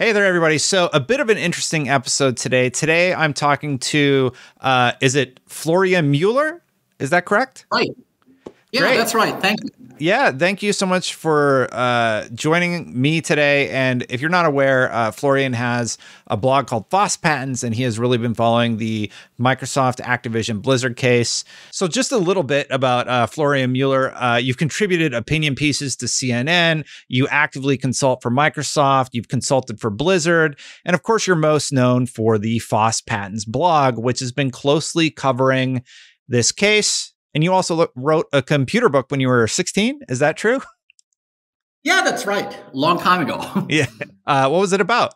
Hey there, everybody. So a bit of an interesting episode today. Today, I'm talking to, is it Florian Mueller? Is that correct? Right. Yeah, Great. that's right. Thank you. Yeah, thank you so much for joining me today. And if you're not aware, Florian has a blog called Foss Patents, and he has really been following the Microsoft Activision Blizzard case. So just a little bit about Florian Mueller. You've contributed opinion pieces to CNN. You actively consult for Microsoft. You've consulted for Blizzard. And of course, you're most known for the Foss Patents blog, which has been closely covering this case. And you also wrote a computer book when you were 16. Is that true? Yeah, that's right. Long time ago. Yeah. What was it about?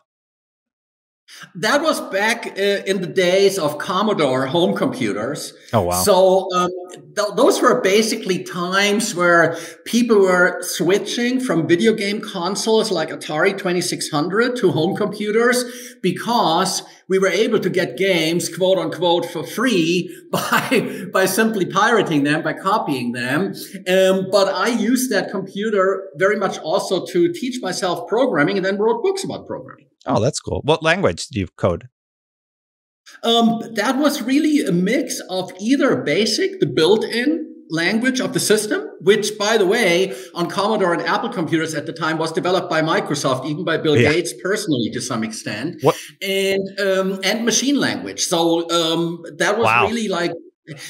That was back in the days of Commodore home computers. Oh, wow. So those were basically times where people were switching from video game consoles like Atari 2600 to home computers because we were able to get games, quote unquote, for free by simply pirating them, by copying them. But I used that computer very much also to teach myself programming and then wrote books about programming. Oh, that's cool. What language do you code? That was really a mix of either BASIC, the built-in language of the system, which, by the way, on Commodore and Apple computers at the time was developed by Microsoft, even by Bill Gates personally to some extent, and machine language. So that was really like,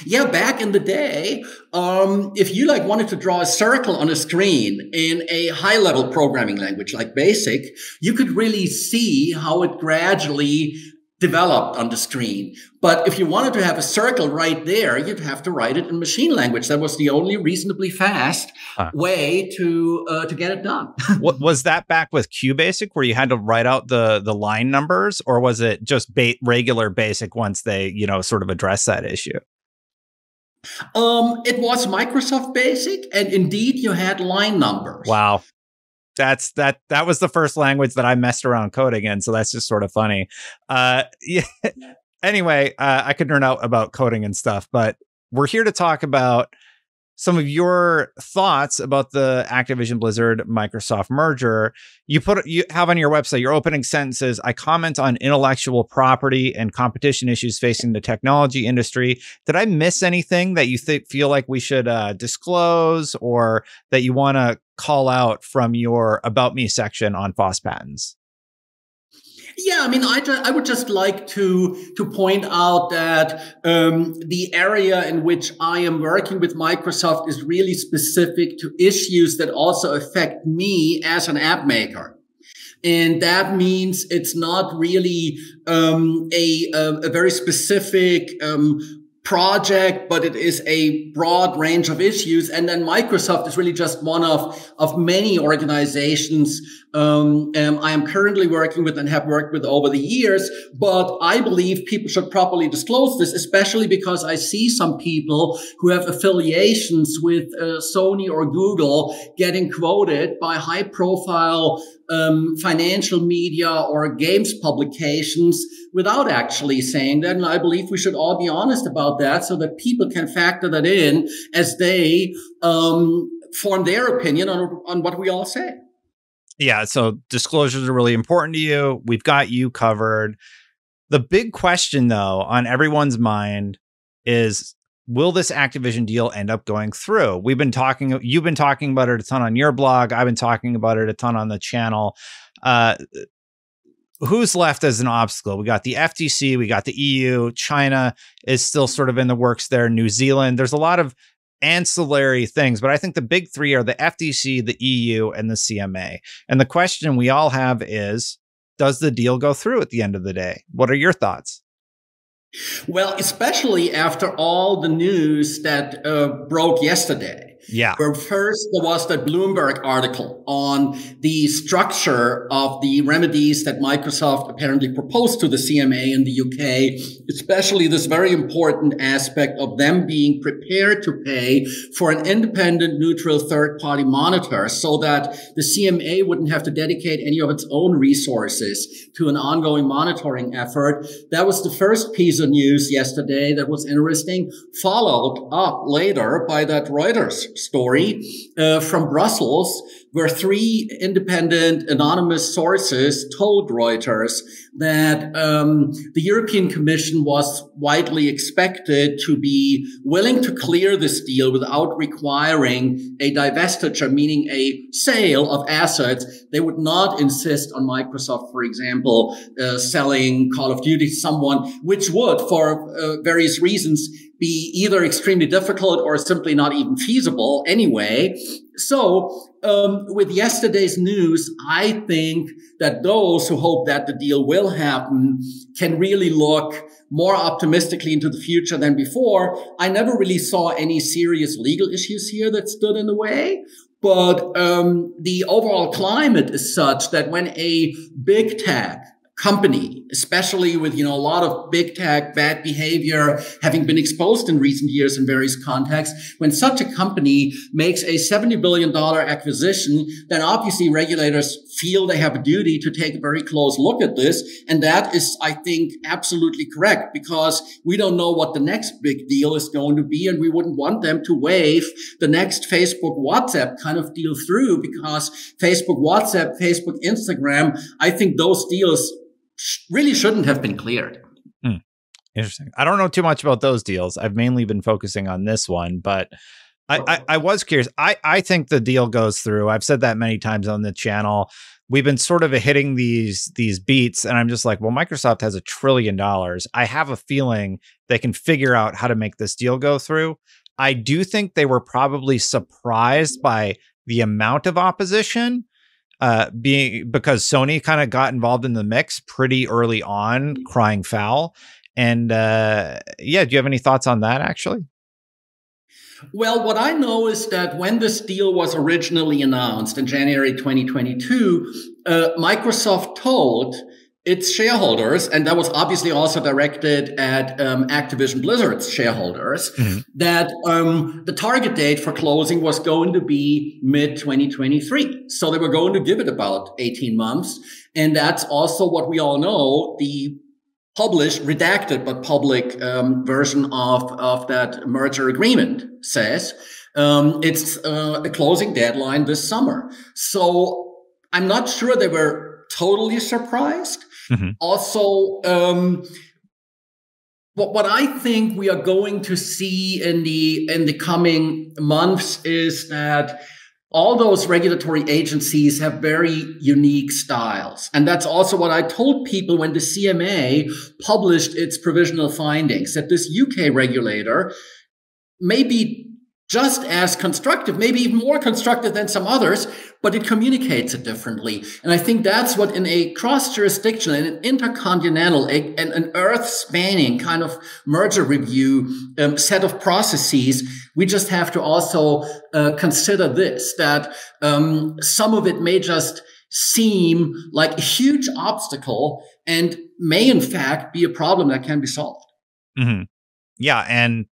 yeah, back in the day, if you wanted to draw a circle on a screen in a high level programming language like BASIC, you could really see how it gradually developed on the screen. But if you wanted to have a circle right there, you'd have to write it in machine language. That was the only reasonably fast way to get it done. What was that back with QBasic, where you had to write out the line numbers, or was it just regular BASIC once they sort of addressed that issue? It was Microsoft Basic, and indeed you had line numbers. Wow. That was the first language that I messed around coding in, so that's just sort of funny. Yeah. Anyway, I could nerd out about coding and stuff, but we're here to talk about some of your thoughts about the Activision Blizzard Microsoft merger. You have on your website, your opening sentences, I comment on intellectual property and competition issues facing the technology industry. Did I miss anything that you feel like we should disclose, or that you want to call out from your About Me section on Foss Patents? Yeah, I mean, I would just like to point out that the area in which I am working with Microsoft is really specific to issues that also affect me as an app maker. And that means it's not really a very specific project, but it is a broad range of issues. And then Microsoft is really just one of many organizations I am currently working with and have worked with over the years. But I believe people should properly disclose this, especially because I see some people who have affiliations with Sony or Google getting quoted by high profile financial media or games publications without actually saying that. And I believe we should all be honest about that so that people can factor that in as they form their opinion on what we all say. Yeah, so disclosures are really important to you. We've got you covered. The big question, though, on everyone's mind is, will this Activision deal end up going through? You've been talking about it a ton on your blog. I've been talking about it a ton on the channel. Who's left as an obstacle? We got the FTC, we got the EU, China is still sort of in the works there, New Zealand. There's a lot of ancillary things, but I think the big three are the FTC, the EU, and the CMA. And the question we all have is, does the deal go through at the end of the day? What are your thoughts? Well, especially after all the news that broke yesterday. Yeah. Where first there was that Bloomberg article on the structure of the remedies that Microsoft apparently proposed to the CMA in the UK, especially this very important aspect of them being prepared to pay for an independent, neutral third-party monitor so that the CMA wouldn't have to dedicate any of its own resources to an ongoing monitoring effort. That was the first piece of news yesterday that was interesting, followed up later by that Reuters story from Brussels, where three independent anonymous sources told Reuters that the European Commission was widely expected to be willing to clear this deal without requiring a divestiture, meaning a sale of assets. They would not insist on Microsoft, for example, selling Call of Duty to someone, which would, for various reasons, be either extremely difficult or simply not even feasible anyway. So with yesterday's news, I think that those who hope that the deal will happen can really look more optimistically into the future than before. I never really saw any serious legal issues here that stood in the way. But the overall climate is such that when a big tech company, especially with, a lot of big tech bad behavior having been exposed in recent years in various contexts, when such a company makes a $70 billion acquisition, then obviously regulators feel they have a duty to take a very close look at this. And that is, I think, absolutely correct, because we don't know what the next big deal is going to be. And we wouldn't want them to wave the next Facebook, WhatsApp kind of deal through, because Facebook, WhatsApp, Facebook, Instagram, I think those deals really shouldn't have been cleared. Interesting. I don't know too much about those deals. I've mainly been focusing on this one, but I was curious. I think the deal goes through. I've said that many times on the channel. We've been sort of hitting these beats, and I'm just like, well, Microsoft has $1 trillion. I have a feeling they can figure out how to make this deal go through. I do think they were probably surprised by the amount of opposition. Because Sony kind of got involved in the mix pretty early on, crying foul. And do you have any thoughts on that, actually? Well, what I know is that when this deal was originally announced in January 2022, Microsoft told its shareholders, and that was obviously also directed at Activision Blizzard's shareholders, that the target date for closing was going to be mid-2023. So they were going to give it about 18 months. And that's also what we all know, the published, redacted, but public version of that merger agreement says. It's a closing deadline this summer. So I'm not sure they were totally surprised. Also, what I think we are going to see in the coming months is that all those regulatory agencies have very unique styles. And that's also what I told people when the CMA published its provisional findings, that this UK regulator may be just as constructive, maybe even more constructive than some others, but it communicates it differently. And I think that's what in a cross-jurisdictional and an intercontinental and an earth-spanning kind of merger review set of processes, we just have to also consider this, that some of it may just seem like a huge obstacle and may in fact be a problem that can be solved. Yeah, and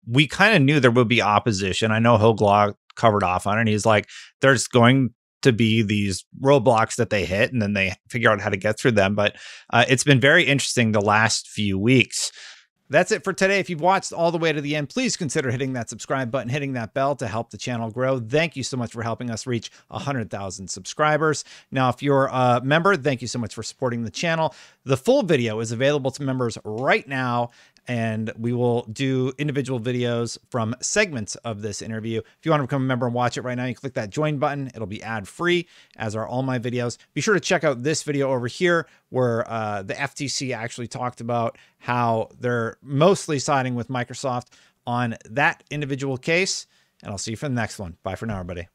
we kind of knew there would be opposition. I know Hoglaw covered off on it. And he's like, there's going to be these roadblocks that they hit, and then they figure out how to get through them. But it's been very interesting the last few weeks. That's it for today. If you've watched all the way to the end, please consider hitting that subscribe button, hitting that bell to help the channel grow. Thank you so much for helping us reach 100,000 subscribers. Now, if you're a member, thank you so much for supporting the channel. The full video is available to members right now, and we will do individual videos from segments of this interview. If you want to become a member and watch it right now, you click that join button. It'll be ad-free, as are all my videos. Be sure to check out this video over here where the FTC actually talked about how they're mostly siding with Microsoft on that individual case. And I'll see you for the next one. Bye for now, everybody.